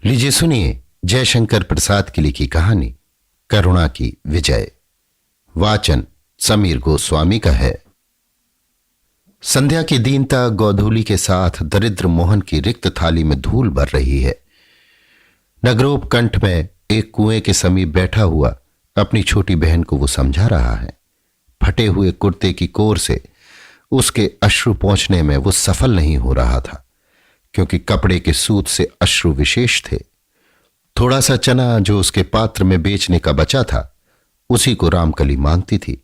लीजिए सुनिए जयशंकर प्रसाद की लिखी कहानी करुणा की विजय। वाचन समीर गोस्वामी का है। संध्या की दीनता गोधूली के साथ दरिद्र मोहन की रिक्त थाली में धूल भर रही है। नगरोपकंठ में एक कुएं के समीप बैठा हुआ अपनी छोटी बहन को वो समझा रहा है। फटे हुए कुर्ते की कोर से उसके अश्रु पहुंचने में वो सफल नहीं हो रहा था, क्योंकि कपड़े के सूत से अश्रु विशेष थे। थोड़ा सा चना जो उसके पात्र में बेचने का बचा था, उसी को रामकली मांगती थी।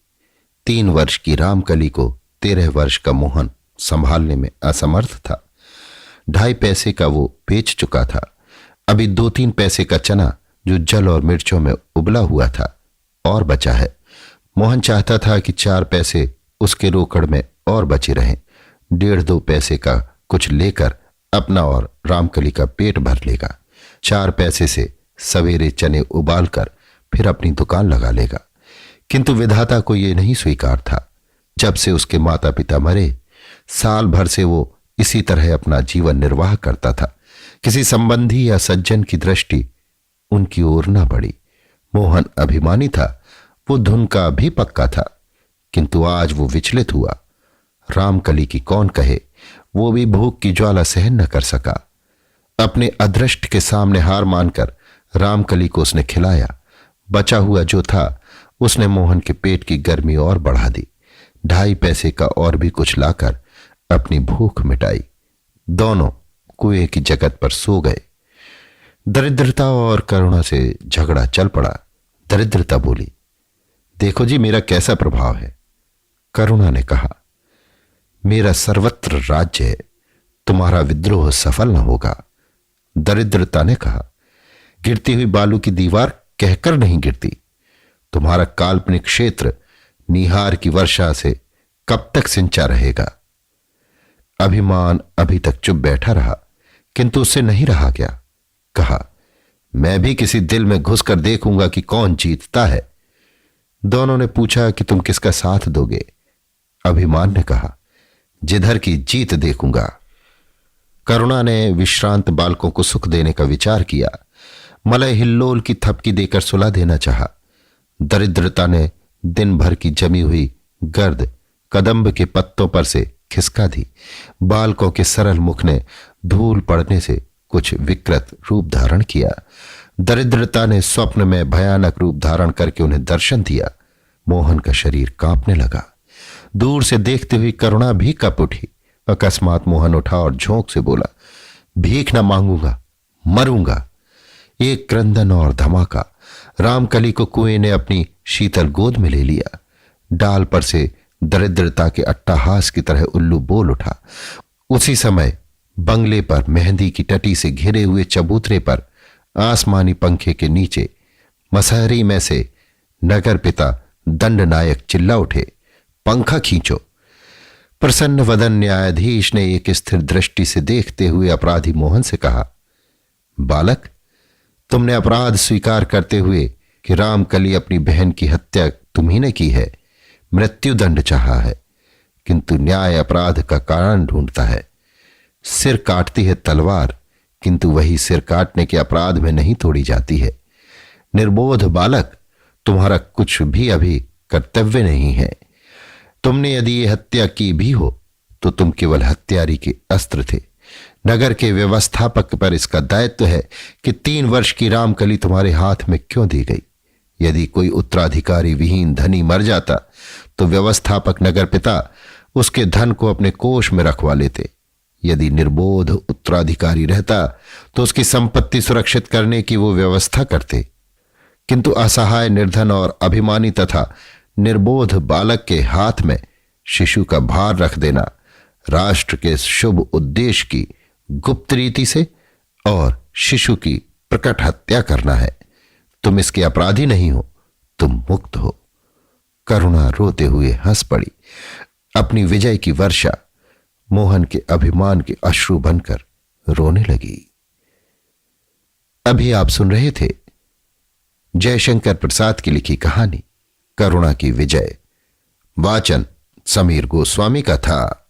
3 वर्ष की रामकली को 13 वर्ष का मोहन संभालने में असमर्थ था। 2.5 पैसे का वो बेच चुका था। अभी 2-3 पैसे का चना जो जल और मिर्चों में उबला हुआ था और बचा है। मोहन चाहता था कि 4 पैसे उसके रोकड़ में और बचे रहें। 1.5-2 पैसे का कुछ लेकर अपना और रामकली का पेट भर लेगा। 4 पैसे से सवेरे चने उबालकर फिर अपनी दुकान लगा लेगा। किंतु विधाता को यह नहीं स्वीकार था। जब से उसके माता पिता मरे, साल भर से वो इसी तरह अपना जीवन निर्वाह करता था। किसी संबंधी या सज्जन की दृष्टि उनकी ओर न पड़ी। मोहन अभिमानी था, वो धुन का भी पक्का था, किंतु आज वो विचलित हुआ। रामकली की कौन कहे, वो भी भूख की ज्वाला सहन न कर सका। अपने अदृष्ट के सामने हार मानकर रामकली को उसने खिलाया। बचा हुआ जो था उसने मोहन के पेट की गर्मी और बढ़ा दी। 2.5 पैसे का और भी कुछ लाकर अपनी भूख मिटाई। दोनों कुएं की जगत पर सो गए। दरिद्रता और करुणा से झगड़ा चल पड़ा। दरिद्रता बोली, देखो जी मेरा कैसा प्रभाव है। करुणा ने कहा, मेरा सर्वत्र राज्य है, तुम्हारा विद्रोह सफल न होगा। दरिद्रता ने कहा, गिरती हुई बालू की दीवार कहकर नहीं गिरती। तुम्हारा काल्पनिक क्षेत्र निहार की वर्षा से कब तक सिंचा रहेगा। अभिमान अभी तक चुप बैठा रहा, किंतु उससे नहीं रहा गया। कहा, मैं भी किसी दिल में घुसकर देखूंगा कि कौन जीतता है। दोनों ने पूछा कि तुम किसका साथ दोगे। अभिमान ने कहा, जिधर की जीत देखूंगा। करुणा ने विश्रांत बालकों को सुख देने का विचार किया। मलय हिल्लोल की थपकी देकर सुला देना चाहा। दरिद्रता ने दिन भर की जमी हुई गर्द कदम्ब के पत्तों पर से खिसका दी। बालकों के सरल मुख ने धूल पड़ने से कुछ विकृत रूप धारण किया। दरिद्रता ने स्वप्न में भयानक रूप धारण करके उन्हें दर्शन दिया। मोहन का शरीर कांपने लगा। दूर से देखती हुई करुणा भी कप उठी। अकस्मात मोहन उठा और झोंक से बोला, भीख न मांगूंगा, मरूंगा। एक क्रंदन और धमाका। रामकली को कुएं ने अपनी शीतल गोद में ले लिया। डाल पर से दरिद्रता के अट्टहास की तरह उल्लू बोल उठा। उसी समय बंगले पर मेहंदी की टटी से घिरे हुए चबूतरे पर आसमानी पंखे के नीचे मसहरी में से नगर पिता दंड नायक चिल्ला उठे, पंखा खींचो। प्रसन्न वदन न्यायाधीश ने एक स्थिर दृष्टि से देखते हुए अपराधी मोहन से कहा, बालक, तुमने अपराध स्वीकार करते हुए कि रामकली अपनी बहन की हत्या तुम्ही ने की है, मृत्युदंड चाहा है, किंतु न्याय अपराध का कारण ढूंढता है। सिर काटती है तलवार, किंतु वही सिर काटने के अपराध में नहीं तोड़ी जाती है। निर्बोध बालक, तुम्हारा कुछ भी अभी कर्तव्य नहीं है। तुमने यदि ये हत्या की भी हो तो तुम केवल हत्यारी के अस्त्र थे। नगर के व्यवस्थापक पर इसका दायित्व है कि 3 वर्ष की रामकली तुम्हारे हाथ में क्यों दी गई। यदि कोई उत्तराधिकारी विहीन धनी मर जाता तो व्यवस्थापक नगर पिता उसके धन को अपने कोष में रखवा लेते। यदि निर्बोध उत्तराधिकारी रहता तो उसकी संपत्ति सुरक्षित करने की वो व्यवस्था करते, किंतु असहाय, निर्धन और अभिमानी तथा निर्बोध बालक के हाथ में शिशु का भार रख देना राष्ट्र के शुभ उद्देश्य की गुप्त रीति से और शिशु की प्रकट हत्या करना है। तुम इसके अपराधी नहीं हो, तुम मुक्त हो। करुणा रोते हुए हंस पड़ी। अपनी विजय की वर्षा मोहन के अभिमान के अश्रु बनकर रोने लगी। अभी आप सुन रहे थे जयशंकर प्रसाद की लिखी कहानी करुणा की विजय। वाचन समीर गोस्वामी का था।